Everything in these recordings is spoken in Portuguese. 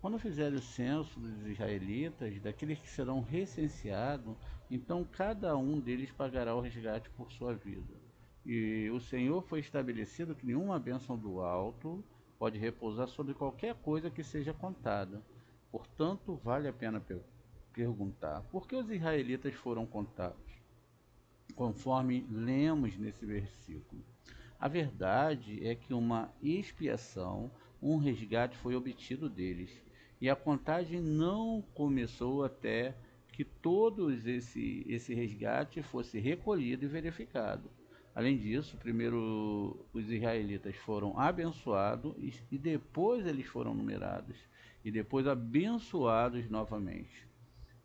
Quando fizer o censo dos israelitas, daqueles que serão recenseados, então cada um deles pagará o resgate por sua vida. E o Senhor foi estabelecido que nenhuma bênção do alto pode repousar sobre qualquer coisa que seja contada. Portanto, vale a pena perguntar: por que os israelitas foram contados? Conforme lemos nesse versículo. A verdade é que uma expiação, um resgate foi obtido deles, e a contagem não começou até que todos esse resgate fosse recolhido e verificado. Além disso, primeiro os israelitas foram abençoados e depois eles foram numerados e depois abençoados novamente.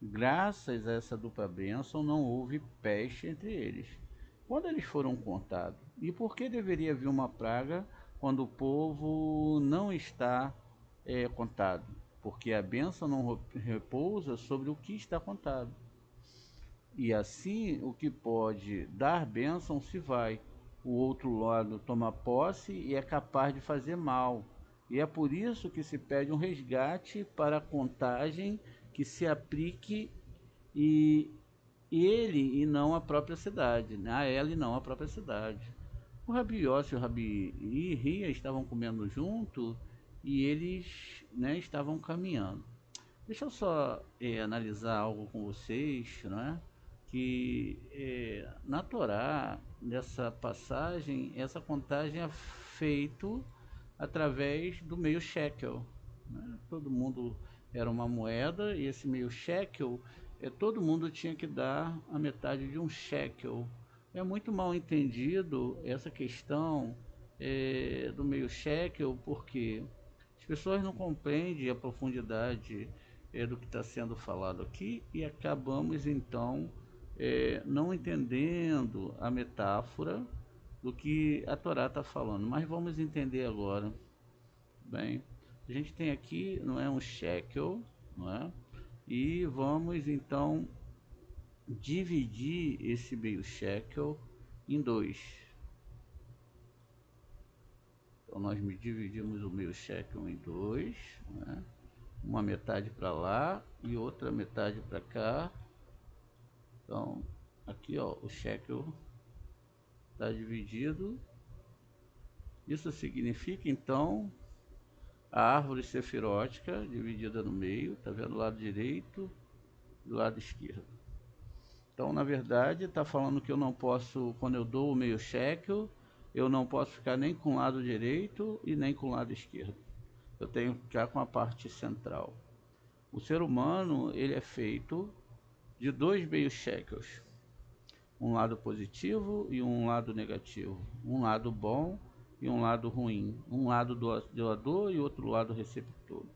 Graças a essa dupla bênção, não houve peste entre eles, quando eles foram contados. E por que deveria vir uma praga quando o povo não está contado? Porque a bênção não repousa sobre o que está contado. E assim, o que pode dar bênção se vai. O outro lado toma posse e é capaz de fazer mal. E é por isso que se pede um resgate para a contagem que se aplique e ele e não a própria cidade, né? A ela e não a própria cidade. O Rabi Yossi e o Rabi Ria estavam comendo junto e eles, né, estavam caminhando. Deixa eu só analisar algo com vocês, né? Que na Torá, nessa passagem, essa contagem é feito através do meio shekel, né? Todo mundo era uma moeda e esse meio shekel, todo mundo tinha que dar a metade de um shekel. É muito mal entendido essa questão do meio shekel, porque as pessoas não compreendem a profundidade do que está sendo falado aqui e acabamos então não entendendo a metáfora do que a Torá está falando. Mas vamos entender agora. Bem, a gente tem aqui, não é um shekel, não é? E vamos então dividir esse meio shekel em dois. Então nós dividimos o meio shekel em dois, né? Uma metade para lá e outra metade para cá. Então aqui ó, o shekel está dividido. Isso significa então a árvore sefirótica dividida no meio, tá vendo? Do lado direito e do lado esquerdo. Então, na verdade, está falando que eu não posso, quando eu dou o meio shekel, eu não posso ficar nem com o lado direito e nem com o lado esquerdo. Eu tenho que ficar com a parte central. O ser humano, ele é feito de dois meio shekels. Um lado positivo e um lado negativo. Um lado bom e um lado ruim. Um lado doador e outro lado receptor.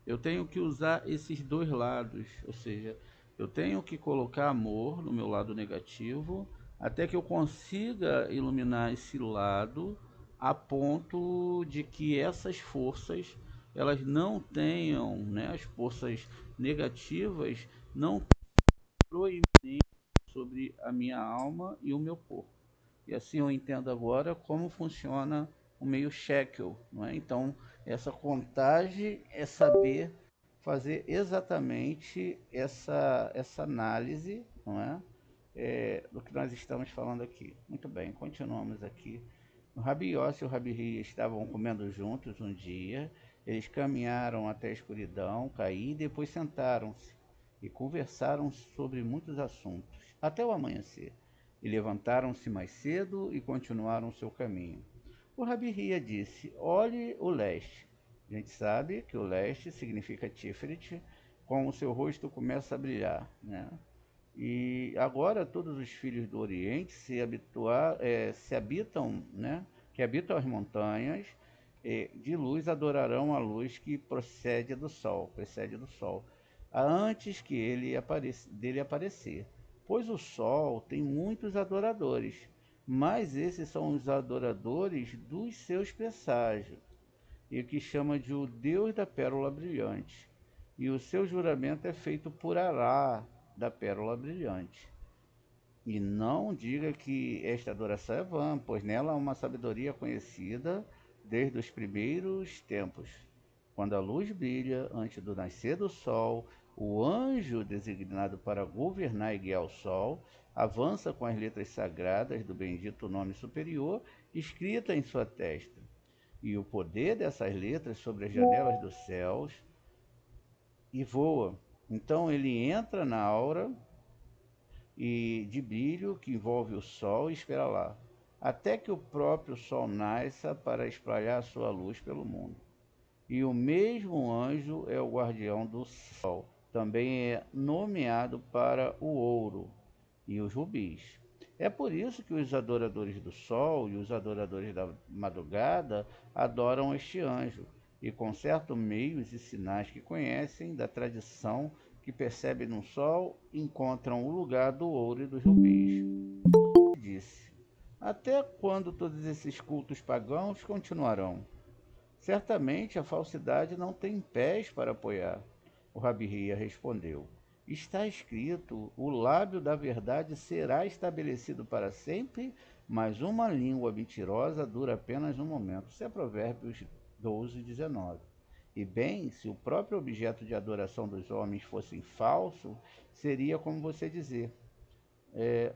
Eu tenho que usar esses dois lados, ou seja, eu tenho que colocar amor no meu lado negativo, até que eu consiga iluminar esse lado a ponto de que essas forças elas não tenham, né, as forças negativas não proeminência sobre a minha alma e o meu corpo. E assim eu entendo agora como funciona o meio shekel, não é? Então, essa contagem é saber fazer exatamente essa análise, não é? Do que nós estamos falando aqui. Muito bem, continuamos aqui. O Rabi Yossi e o Rabi Ria estavam comendo juntos um dia. Eles caminharam até a escuridão, cair e depois sentaram-se e conversaram sobre muitos assuntos, até o amanhecer. E levantaram-se mais cedo e continuaram seu caminho. O Rabi Ria disse: olhe o leste. A gente sabe que o leste significa Tiferet, com o seu rosto começa a brilhar, né? E agora todos os filhos do Oriente se habitam, né? Que habitam as montanhas de luz adorarão a luz que precede do sol, antes que dele aparecer. Pois o sol tem muitos adoradores, mas esses são os adoradores dos seus presságios, e o que chama de o Deus da pérola brilhante. E o seu juramento é feito por Ará, da pérola brilhante. E não diga que esta adoração é vã, pois nela há uma sabedoria conhecida desde os primeiros tempos. Quando a luz brilha antes do nascer do sol, o anjo designado para governar e guiar o sol avança com as letras sagradas do bendito nome superior escrita em sua testa. E o poder dessas letras sobre as janelas dos céus e voa. Então ele entra na aura e de brilho que envolve o sol e espera lá, até que o próprio sol nasça para espalhar sua luz pelo mundo. E o mesmo anjo é o guardião do sol, também é nomeado para o ouro e os rubis. É por isso que os adoradores do sol e os adoradores da madrugada adoram este anjo, e consertam meios e sinais que conhecem da tradição, que percebem no sol, encontram o lugar do ouro e dos rubis. Disse: até quando todos esses cultos pagãos continuarão? Certamente a falsidade não tem pés para apoiar. O Rabi Hia respondeu: está escrito, o lábio da verdade será estabelecido para sempre, mas uma língua mentirosa dura apenas um momento. Isso é Provérbios 12, 19. E bem, se o próprio objeto de adoração dos homens fosse falso, seria como você dizer.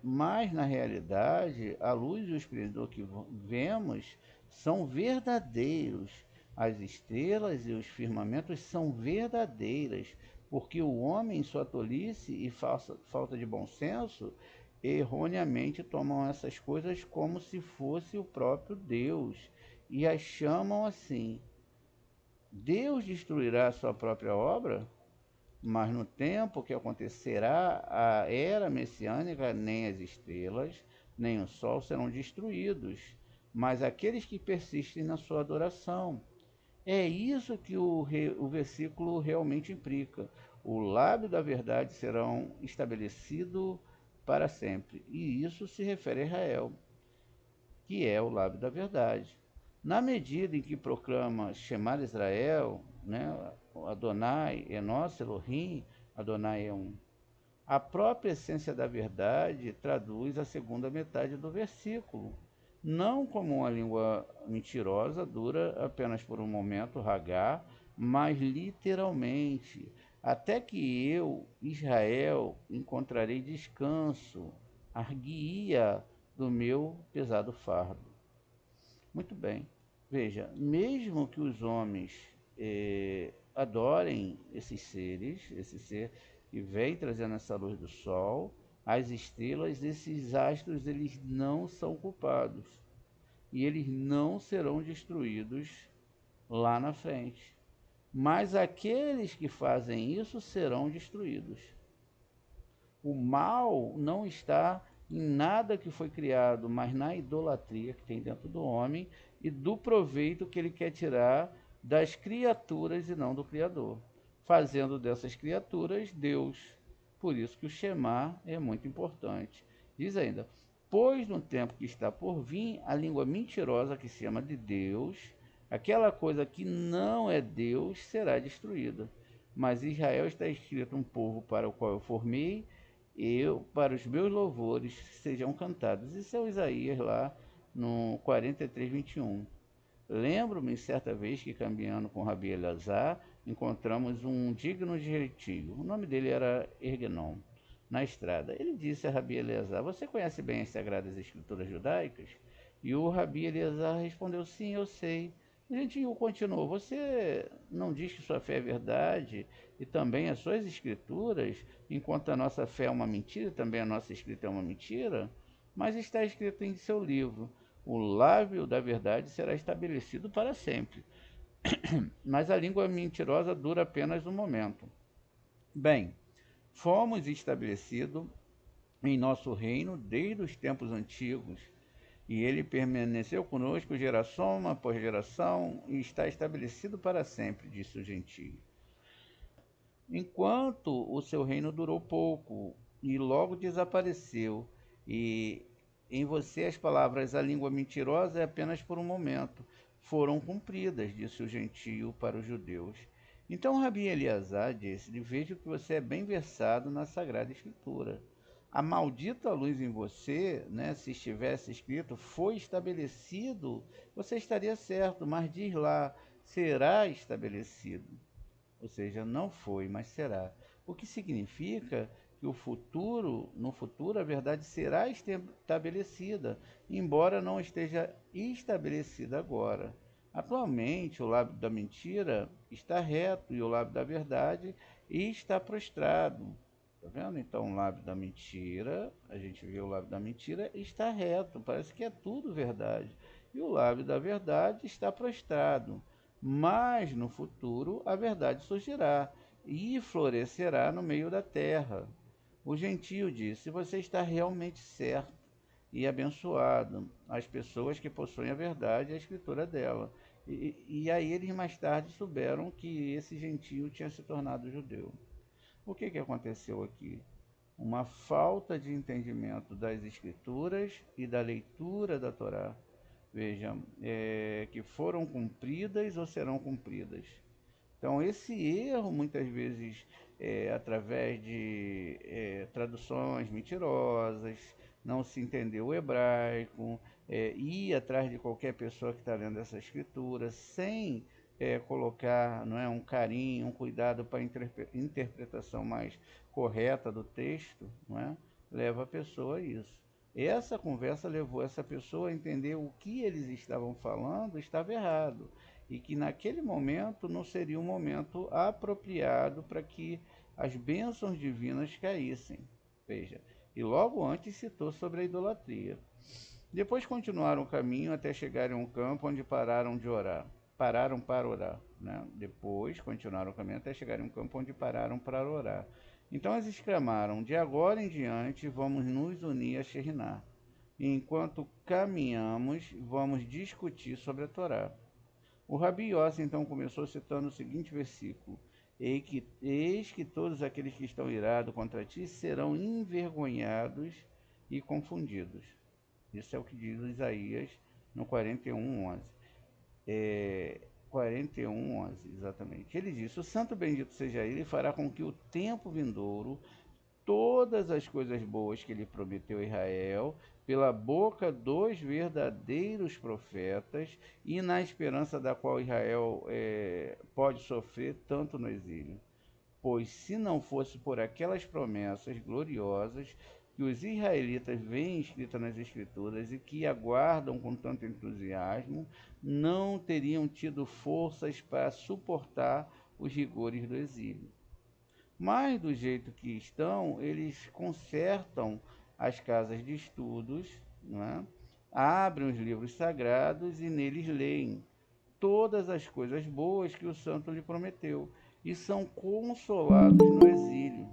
Mas, na realidade, a luz e o esplendor que vemos são verdadeiros. As estrelas e os firmamentos são verdadeiras, porque o homem, em sua tolice e falta de bom senso, erroneamente tomam essas coisas como se fosse o próprio Deus e as chamam assim. Deus destruirá a sua própria obra? Mas no tempo que acontecerá a era messiânica, nem as estrelas, nem o sol serão destruídos, mas aqueles que persistem na sua adoração. É isso que o versículo realmente implica. O lábio da verdade serão estabelecido para sempre. E isso se refere a Israel, que é o lábio da verdade. Na medida em que proclama Shemar Israel, né, Adonai é nosso, Elohim, Adonai é um. A própria essência da verdade traduz a segunda metade do versículo. Não como uma língua mentirosa, dura apenas por um momento, Hagar, mas literalmente. Até que eu, Israel, encontrarei descanso, arguia do meu pesado fardo. Muito bem. Veja, mesmo que os homens adorem esses seres, esse ser que vem trazendo essa luz do sol, as estrelas, esses astros, eles não são culpados. E eles não serão destruídos lá na frente. Mas aqueles que fazem isso serão destruídos. O mal não está em nada que foi criado, mas na idolatria que tem dentro do homem e do proveito que ele quer tirar das criaturas e não do Criador, fazendo dessas criaturas Deus. Por isso que o Shema é muito importante. Diz ainda: pois no tempo que está por vir, a língua mentirosa que se chama de Deus, aquela coisa que não é Deus, será destruída. Mas Israel está escrito um povo para o qual eu formei, eu, para os meus louvores, sejam cantados. Isso é o Isaías lá no 43, 21. Lembro-me certa vez que, caminhando com Rabi Eleazar, encontramos um digno de retiro. O nome dele era Ergenon. Na estrada, ele disse a Rabi Eleazar: você conhece bem as Sagradas Escrituras judaicas? E o Rabi Eleazar respondeu: sim, eu sei. O gentil continuou: você não diz que sua fé é verdade e também as suas escrituras, enquanto a nossa fé é uma mentira, também a nossa escrita é uma mentira? Mas está escrito em seu livro: o lábio da verdade será estabelecido para sempre. Mas a língua mentirosa dura apenas um momento. Bem, fomos estabelecidos em nosso reino desde os tempos antigos, e ele permaneceu conosco geração após geração e está estabelecido para sempre, disse o gentio. Enquanto o seu reino durou pouco e logo desapareceu, e em você as palavras a língua mentirosa é apenas por um momento, foram cumpridas, disse o gentio para os judeus. Então Rabi Eleazar disse: vejo que você é bem versado na Sagrada Escritura. A maldita luz em você, né, se estivesse escrito, foi estabelecido, você estaria certo, mas diz lá, será estabelecido. Ou seja, não foi, mas será. O que significa que no futuro, a verdade será estabelecida, embora não esteja estabelecida agora. Atualmente, o lábio da mentira está reto e o lábio da verdade está prostrado. Tá vendo? Então, o lábio da mentira, a gente vê o lábio da mentira está reto, parece que é tudo verdade. E o lábio da verdade está prostrado. Mas no futuro a verdade surgirá e florescerá no meio da terra. O gentio disse: você está realmente certo e abençoado, as pessoas que possuem a verdade e a escritura dela. E aí eles mais tarde souberam que esse gentio tinha se tornado judeu. O que aconteceu aqui? Uma falta de entendimento das escrituras e da leitura da Torá. Vejam, que foram cumpridas ou serão cumpridas. Então, esse erro, muitas vezes, através de traduções mentirosas, não se entendeu o hebraico, ir atrás de qualquer pessoa que está lendo essa escritura, sem colocar, não é, um carinho, um cuidado para a interpretação mais correta do texto, não é, leva a pessoa a isso. Essa conversa levou essa pessoa a entender o que eles estavam falando estava errado e que naquele momento não seria um momento apropriado para que as bênçãos divinas caíssem. Veja, e logo antes citou sobre a idolatria. Depois continuaram o caminho até chegarem a um campo onde pararam de orar. Pararam para orar. Né? Depois continuaram o caminho até chegarem a um campo onde pararam para orar. Então eles exclamaram: de agora em diante vamos nos unir a Sheriná. E enquanto caminhamos, vamos discutir sobre a Torá. O Rabi Yossi então começou citando o seguinte versículo: eis que todos aqueles que estão irados contra ti serão envergonhados e confundidos. Isso é o que diz Isaías no 41:11. 41:11, exatamente. Ele disse: o santo bendito seja ele, fará com que o tempo vindouro todas as coisas boas que ele prometeu a Israel, pela boca dos verdadeiros profetas, e na esperança da qual Israel pode sofrer tanto no exílio. Pois se não fosse por aquelas promessas gloriosas que os israelitas veem escritas nas Escrituras e que aguardam com tanto entusiasmo, não teriam tido forças para suportar os rigores do exílio. Mas, do jeito que estão, eles consertam as casas de estudos, não é? Abrem os livros sagrados e neles leem todas as coisas boas que o santo lhe prometeu e são consolados no exílio.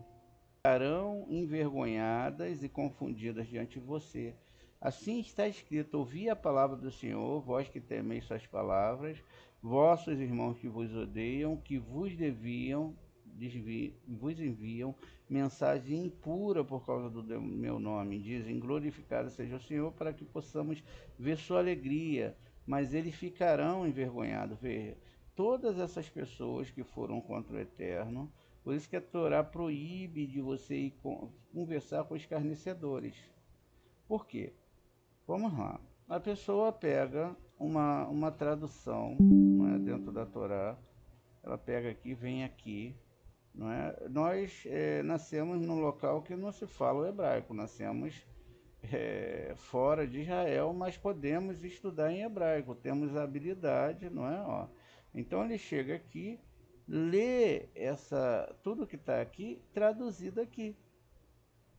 Ficarão envergonhadas e confundidas diante de você. Assim está escrito: ouvi a palavra do Senhor, vós que temeis suas palavras, vossos irmãos que vos odeiam, que vos vos enviam mensagem impura por causa do meu nome. Dizem: glorificado seja o Senhor, para que possamos ver sua alegria. Mas eles ficarão envergonhados. Veja, todas essas pessoas que foram contra o Eterno. Por isso que a Torá proíbe de você ir conversar com escarnecedores. Por quê? Vamos lá. A pessoa pega uma tradução, não é, dentro da Torá, ela pega aqui, vem aqui, não é? Nós nascemos num local que não se fala o hebraico, nascemos fora de Israel, mas podemos estudar em hebraico, temos a habilidade, não é? Ó. Então ele chega aqui, lê tudo que está aqui traduzido aqui.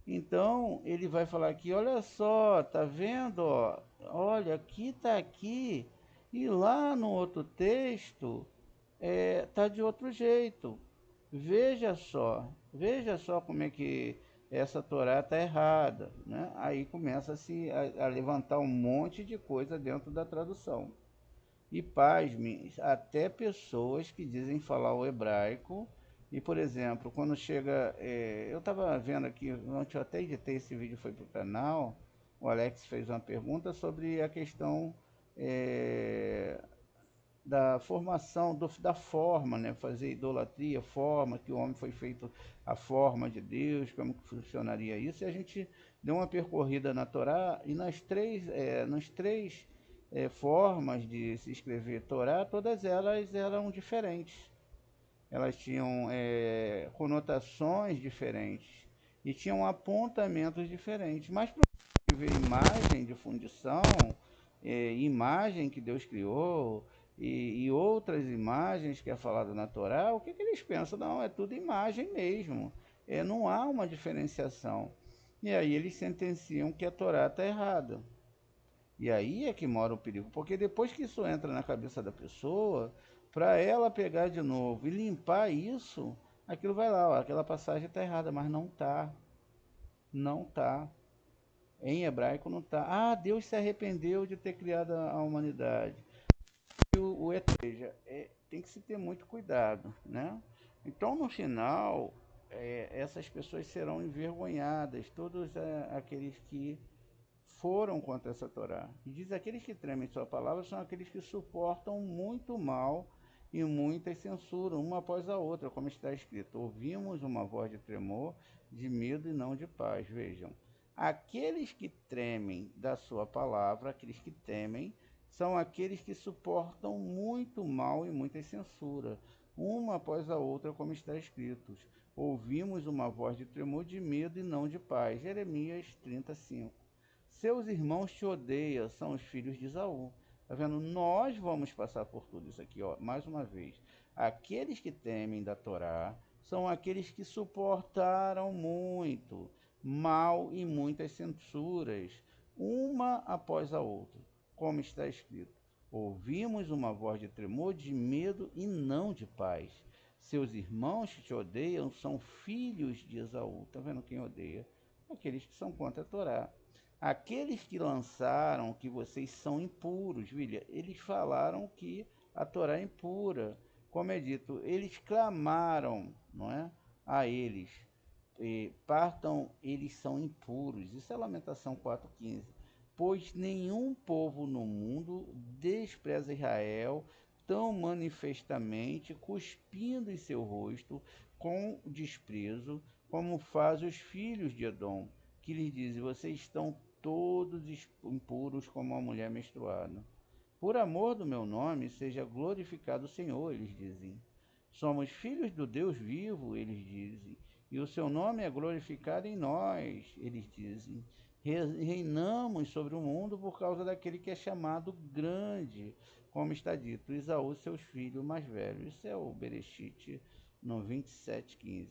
Então ele vai falar aqui: olha só, tá vendo? Ó, olha, aqui está aqui, e lá no outro texto tá de outro jeito. Veja só como é que essa Torá está errada, né? Aí começa-se a levantar um monte de coisa dentro da tradução. E pasme, até pessoas que dizem falar o hebraico. E, por exemplo, quando chega. Eu estava vendo aqui, ontem eu até editei esse vídeo, foi para o canal. O Alex fez uma pergunta sobre a questão é, da formação, da forma, né? Fazer idolatria, forma, que o homem foi feito a forma de Deus, como que funcionaria isso. E a gente deu uma percorrida na Torá e nas três formas de se escrever Torá, todas elas eram diferentes. Elas tinham conotações diferentes e tinham apontamentos diferentes. Mas para ver imagem de fundição, imagem que Deus criou e outras imagens que é falado na Torá, o que, que eles pensam? Não, é tudo imagem mesmo. Não há uma diferenciação. E aí eles sentenciam que a Torá está errada. E aí é que mora o perigo, porque depois que isso entra na cabeça da pessoa, para ela pegar de novo e limpar isso, aquilo vai lá, ó, aquela passagem está errada, mas não está, não está. Em hebraico não está. Ah, Deus se arrependeu de ter criado a humanidade. E seja, tem que se ter muito cuidado, né? Então, no final, essas pessoas serão envergonhadas, todos aqueles que foram contra essa Torá. E diz: aqueles que tremem sua palavra são aqueles que suportam muito mal e muitas censuram, uma após a outra, como está escrito: ouvimos uma voz de tremor, de medo e não de paz. Vejam, aqueles que tremem da sua palavra, aqueles que temem, são aqueles que suportam muito mal e muita censura, uma após a outra, como está escrito: ouvimos uma voz de tremor, de medo e não de paz. Jeremias 35. Seus irmãos te odeiam, são os filhos de Esaú. Tá vendo? Nós vamos passar por tudo isso aqui, ó, mais uma vez. Aqueles que temem da Torá são aqueles que suportaram muito mal e muitas censuras, uma após a outra, como está escrito: ouvimos uma voz de tremor, de medo e não de paz. Seus irmãos que te odeiam são filhos de Esaú. Tá vendo quem odeia? Aqueles que são contra a Torá. Aqueles que lançaram que vocês são impuros, William, eles falaram que a Torá é impura. Como é dito, eles clamaram, não é, a eles, partam, eles são impuros. Isso é Lamentação 4,15. Pois nenhum povo no mundo despreza Israel tão manifestamente, cuspindo em seu rosto com desprezo, como faz os filhos de Edom, que lhes dizem: vocês estão todos impuros como uma mulher menstruada. Por amor do meu nome, seja glorificado o Senhor, eles dizem. Somos filhos do Deus vivo, eles dizem, e o seu nome é glorificado em nós, eles dizem. Reinamos sobre o mundo por causa daquele que é chamado grande, como está dito: Esaú, seus filhos mais velhos. Isso é o Bereshit no 27:15.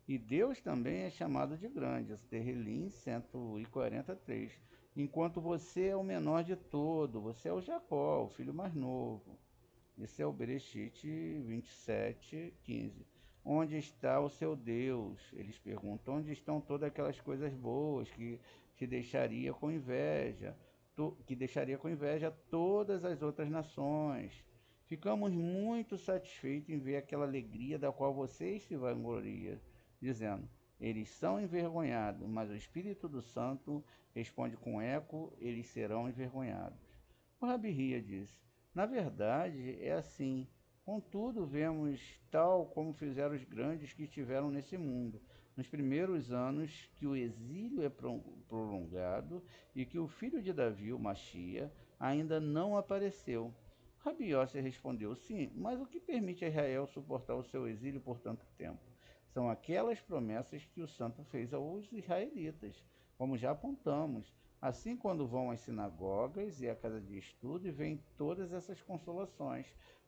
E Deus também é chamado de grande, Terrilim 143. Enquanto você é o menor de todo, você é o Jacó, o filho mais novo. Esse é o Bereshit 27:15. Onde está o seu Deus? Eles perguntam. Onde estão todas aquelas coisas boas que te deixaria com inveja, que deixaria com inveja todas as outras nações? Ficamos muito satisfeitos em ver aquela alegria da qual vocês se vangloriam, dizendo: eles são envergonhados, mas o Espírito do Santo responde com eco: eles serão envergonhados. O Rabi Hia disse: na verdade, é assim. Contudo, vemos tal como fizeram os grandes que estiveram nesse mundo, nos primeiros anos, que o exílio é prolongado e que o filho de Davi, o Machia, ainda não apareceu. Rabi Yossi respondeu: sim, mas o que permite a Israel suportar o seu exílio por tanto tempo? São aquelas promessas que o santo fez aos israelitas, como já apontamos. Assim, quando vão às sinagogas e à casa de estudo, e veem todas essas consolações,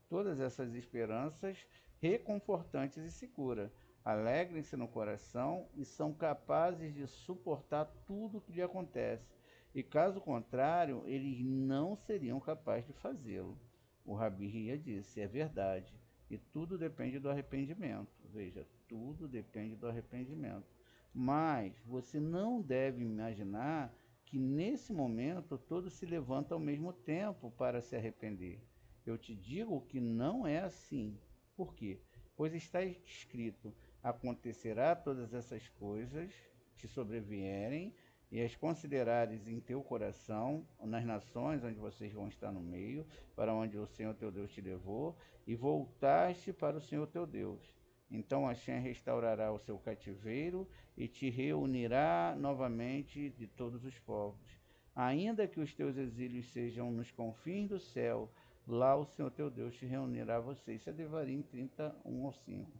todas essas esperanças reconfortantes e seguras. Alegrem-se no coração e são capazes de suportar tudo o que lhe acontece. E caso contrário, eles não seriam capazes de fazê-lo. O Rabi Hia disse: é verdade. E tudo depende do arrependimento. Veja, tudo depende do arrependimento. Mas você não deve imaginar que nesse momento todos se levantam ao mesmo tempo para se arrepender. Eu te digo que não é assim. Por quê? Pois está escrito: acontecerá todas essas coisas te sobrevierem e as considerares em teu coração, nas nações onde vocês vão estar no meio, para onde o Senhor teu Deus te levou, e voltaste para o Senhor teu Deus. Então Hashem restaurará o seu cativeiro e te reunirá novamente de todos os povos. Ainda que os teus exílios sejam nos confins do céu, lá o Senhor teu Deus te reunirá a você. Isso é Devarim 31 ao 5.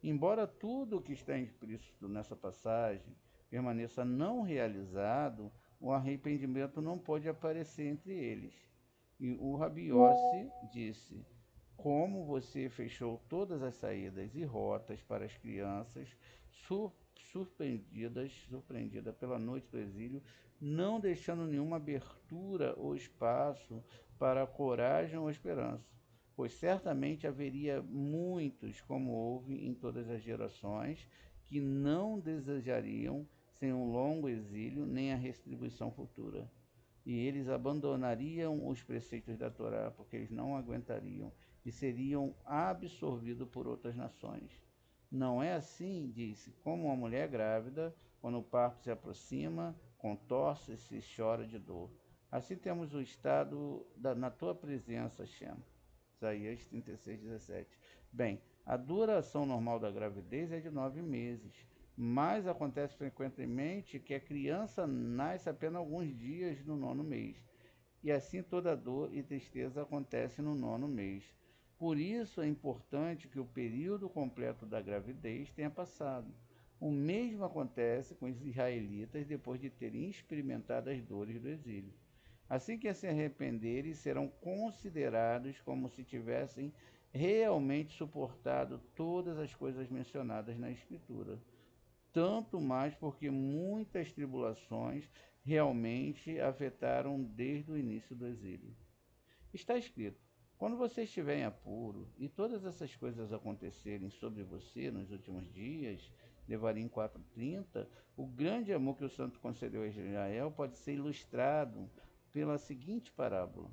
Embora tudo o que está implícito nessa passagem permaneça não realizado, o arrependimento não pode aparecer entre eles. E o Rabi Yossi disse: como você fechou todas as saídas e rotas para as crianças surpreendida pela noite do exílio, não deixando nenhuma abertura ou espaço para a coragem ou esperança, pois certamente haveria muitos, como houve em todas as gerações, que não desejariam sem um longo exílio nem a retribuição futura. E eles abandonariam os preceitos da Torá, porque eles não aguentariam, e seriam absorvidos por outras nações. Não é assim, disse, como uma mulher grávida, quando o parto se aproxima, contorce-se e chora de dor. Assim temos o estado na tua presença, Shem. Isaías 36, 17. Bem, a duração normal da gravidez é de 9 meses, mas acontece frequentemente que a criança nasce apenas alguns dias no nono mês, e assim toda dor e tristeza acontece no nono mês. Por isso é importante que o período completo da gravidez tenha passado. O mesmo acontece com os israelitas depois de terem experimentado as dores do exílio. Assim que se arrependerem, serão considerados como se tivessem realmente suportado todas as coisas mencionadas na Escritura. Tanto mais porque muitas tribulações realmente afetaram desde o início do exílio. Está escrito: quando você estiver em apuro e todas essas coisas acontecerem sobre você nos últimos dias, Devarim 4:30, o grande amor que o santo concedeu a Israel pode ser ilustrado pela seguinte parábola: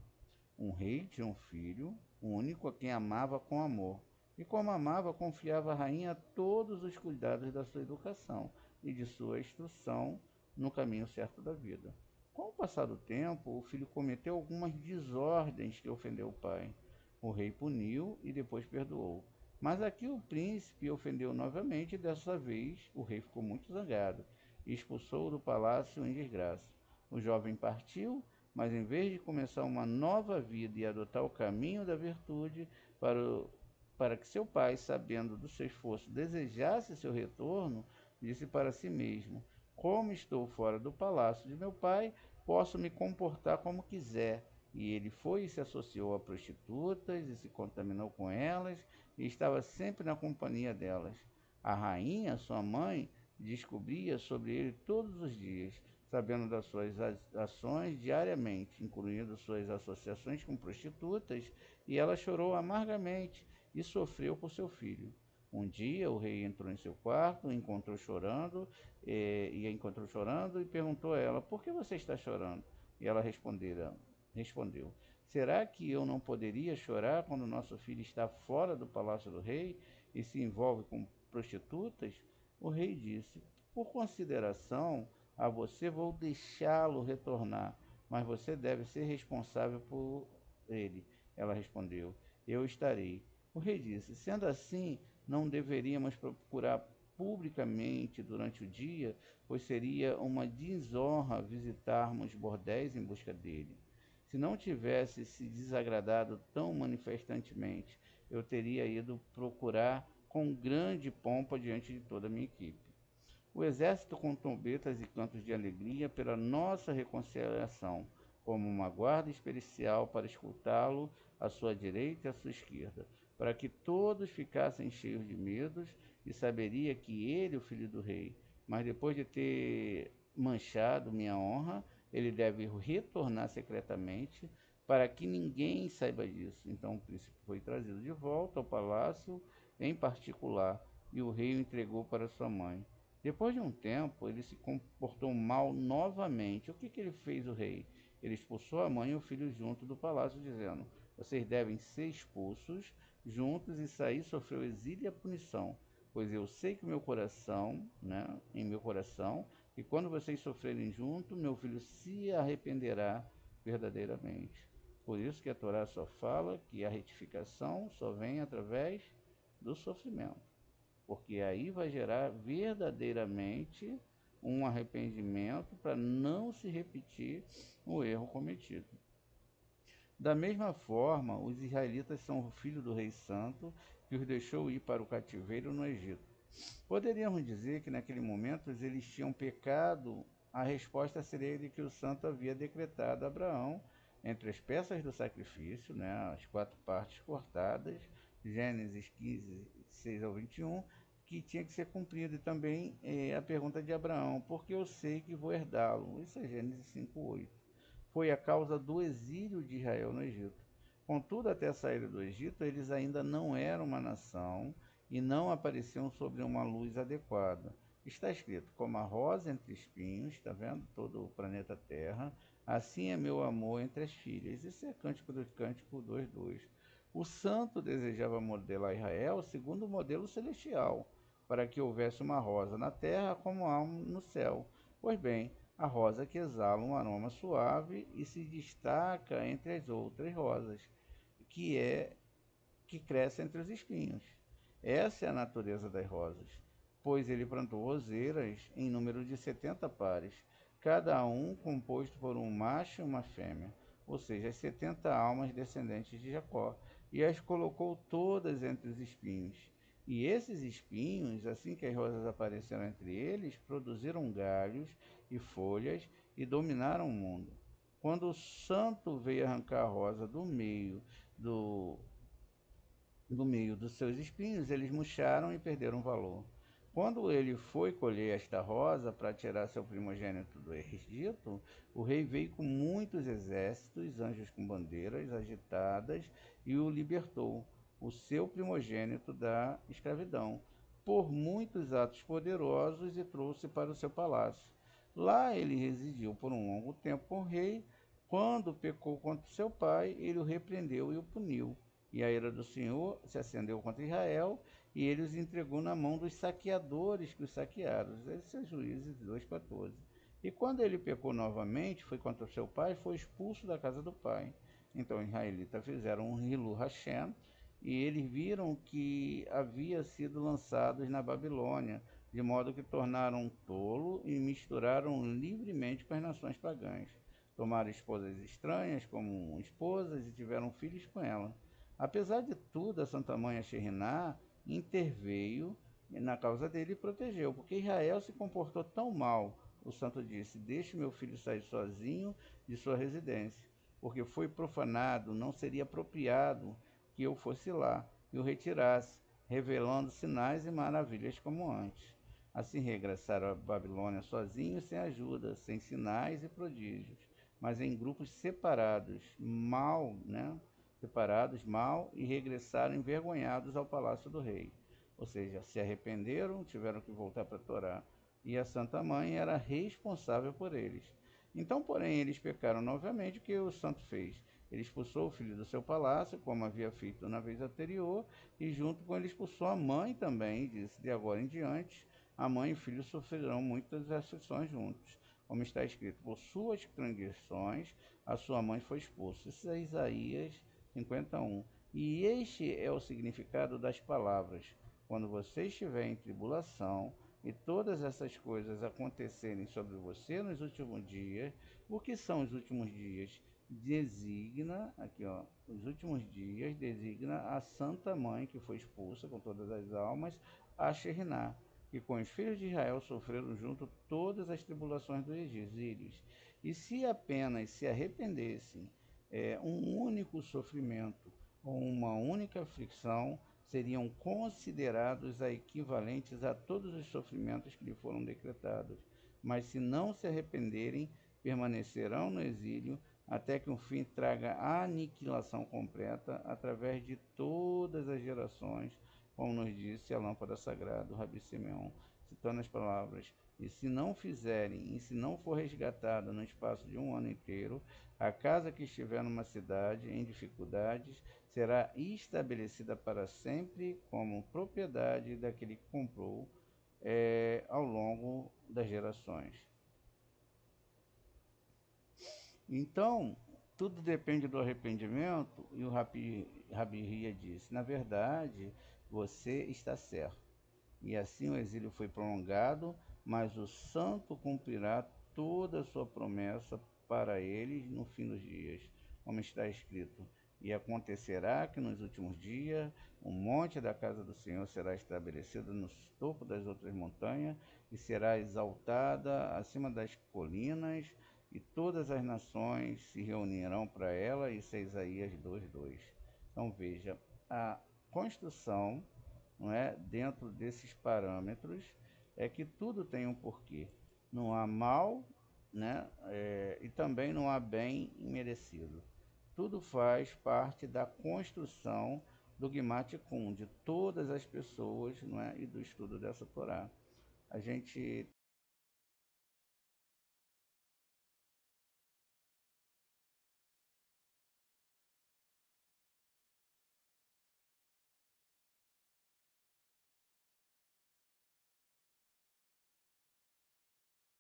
um rei tinha um filho único a quem amava com amor. E como amava, confiava à rainha todos os cuidados da sua educação e de sua instrução no caminho certo da vida. Com o passar do tempo, o filho cometeu algumas desordens que ofendeu o pai. O rei puniu e depois perdoou. Mas aqui o príncipe ofendeu novamente e dessa vez o rei ficou muito zangado e expulsou-o do palácio em desgraça. O jovem partiu, mas em vez de começar uma nova vida e adotar o caminho da virtude para que seu pai, sabendo do seu esforço, desejasse seu retorno, disse para si mesmo: como estou fora do palácio de meu pai, posso me comportar como quiser. E ele foi e se associou a prostitutas e se contaminou com elas e estava sempre na companhia delas. A rainha, sua mãe, descobria sobre ele todos os dias, sabendo das suas ações diariamente, incluindo suas associações com prostitutas, e ela chorou amargamente e sofreu por seu filho. Um dia o rei entrou em seu quarto, a encontrou chorando e perguntou a ela: por que você está chorando? E ela respondeu: será que eu não poderia chorar quando nosso filho está fora do palácio do rei e se envolve com prostitutas? O rei disse: por consideração a você, vou deixá-lo retornar, mas você deve ser responsável por ele. Ela respondeu: eu estarei. O rei disse: sendo assim, não deveríamos procurar publicamente durante o dia, pois seria uma desonra visitarmos bordéis em busca dele. Se não tivesse se desagradado tão manifestantemente, eu teria ido procurar com grande pompa diante de toda a minha equipe. O exército com trombetas e cantos de alegria pela nossa reconciliação, como uma guarda especial para escutá-lo à sua direita e à sua esquerda, para que todos ficassem cheios de medos e saberia que ele, o filho do rei, mas depois de ter manchado minha honra, ele deve retornar secretamente, para que ninguém saiba disso. Então o príncipe foi trazido de volta ao palácio em particular, e o rei o entregou para sua mãe. Depois de um tempo, ele se comportou mal novamente. O que ele fez, o rei? Ele expulsou a mãe e o filho junto do palácio, dizendo: vocês devem ser expulsos juntos, e sair sofreu exílio e a punição. Pois eu sei que o meu coração, né, em meu coração, e quando vocês sofrerem junto, meu filho se arrependerá verdadeiramente. Por isso que a Torá só fala que a retificação só vem através do sofrimento, porque aí vai gerar verdadeiramente um arrependimento para não se repetir o erro cometido. Da mesma forma, os israelitas são o filho do rei santo que os deixou ir para o cativeiro no Egito. Poderíamos dizer que naquele momento eles tinham pecado. A resposta seria de que o santo havia decretado a Abraão, entre as peças do sacrifício, né, as 4 partes cortadas, Gênesis 15, 6 ao 21, que tinha que ser cumprido. E também a pergunta de Abraão: porque eu sei que vou herdá-lo? Isso é Gênesis 5, 8. Foi a causa do exílio de Israel no Egito. Contudo, até a saída do Egito, eles ainda não eram uma nação e não apareciam sobre uma luz adequada. Está escrito: como a rosa entre espinhos, está vendo? Todo o planeta Terra, assim é meu amor entre as filhas. Isso é Cântico do Cântico 2:2. O santo desejava modelar Israel segundo o modelo celestial, para que houvesse uma rosa na terra como há no céu. Pois bem, a rosa que exala um aroma suave e se destaca entre as outras rosas, que é que cresce entre os espinhos. Essa é a natureza das rosas, pois ele plantou roseiras em número de 70 pares, cada um composto por um macho e uma fêmea, ou seja, as 70 almas descendentes de Jacó, e as colocou todas entre os espinhos. E esses espinhos, assim que as rosas apareceram entre eles, produziram galhos e folhas e dominaram o mundo. Quando o santo veio arrancar a rosa do, do meio dos seus espinhos, eles murcharam e perderam valor. Quando ele foi colher esta rosa para tirar seu primogênito do Egito, o rei veio com muitos exércitos, anjos com bandeiras agitadas, e o libertou, o seu primogênito, da escravidão, por muitos atos poderosos, e trouxe para o seu palácio. Lá ele residiu por um longo tempo com o rei. Quando pecou contra seu pai, ele o repreendeu e o puniu. E a ira do Senhor se acendeu contra Israel, e ele os entregou na mão dos saqueadores que os saquearam. Esse é Juízes 2,14. E quando ele pecou novamente, foi contra o seu pai, foi expulso da casa do pai. Então os israelitas fizeram um Hilu Hashem, e eles viram que havia sido lançados na Babilônia, de modo que tornaram tolo e misturaram livremente com as nações pagãs. Tomaram esposas estranhas como esposas e tiveram filhos com elas. Apesar de tudo, a Santa Mãe Sheriná interveio na causa dele e protegeu, porque Israel se comportou tão mal. O santo disse: deixe meu filho sair sozinho de sua residência, porque foi profanado, não seria apropriado que eu fosse lá e o retirasse, revelando sinais e maravilhas como antes. Assim regressaram à Babilônia sozinhos, sem ajuda, sem sinais e prodígios, mas em grupos separados, mal, e regressaram envergonhados ao palácio do rei. Ou seja, se arrependeram, tiveram que voltar para a Torá, e a Santa Mãe era responsável por eles. Então, porém, eles pecaram novamente. O que o santo fez? Ele expulsou o filho do seu palácio, como havia feito na vez anterior, e junto com ele expulsou a mãe também, e disse: de agora em diante, a mãe e o filho sofrerão muitas aflições juntos. Como está escrito: por suas transgressões, a sua mãe foi expulsa. Isso é Isaías 51. E este é o significado das palavras: quando você estiver em tribulação e todas essas coisas acontecerem sobre você nos últimos dias. O que são os últimos dias? Designa, aqui ó, os últimos dias designa a Santa Mãe que foi expulsa com todas as almas, a Sheriná, que com os filhos de Israel sofreram junto todas as tribulações dos exílios. E se apenas se arrependessem, um único sofrimento ou uma única aflição seriam considerados equivalentes a todos os sofrimentos que lhe foram decretados. Mas se não se arrependerem, permanecerão no exílio, até que o fim traga a aniquilação completa através de todas as gerações, como nos disse a lâmpada sagrada, o Rabi Simeão, citando as palavras: e se não fizerem, e se não for resgatada no espaço de um ano inteiro, a casa que estiver numa cidade em dificuldades será estabelecida para sempre como propriedade daquele que comprou ao longo das gerações. Então, tudo depende do arrependimento, e o Rabi Ria disse: na verdade, você está certo. E assim o exílio foi prolongado, mas o santo cumprirá toda a sua promessa para eles no fim dos dias, como está escrito. E acontecerá que nos últimos dias o monte da casa do Senhor será estabelecido no topo das outras montanhas e será exaltada acima das colinas, e todas as nações se reunirão para ela. Isso é Isaías 2:2. Então veja, a construção, não é, dentro desses parâmetros, é que tudo tem um porquê. Não há mal, né, e também não há bem imerecido. Tudo faz parte da construção do Guimate Kun, de todas as pessoas, não é, e do estudo dessa Torá. A gente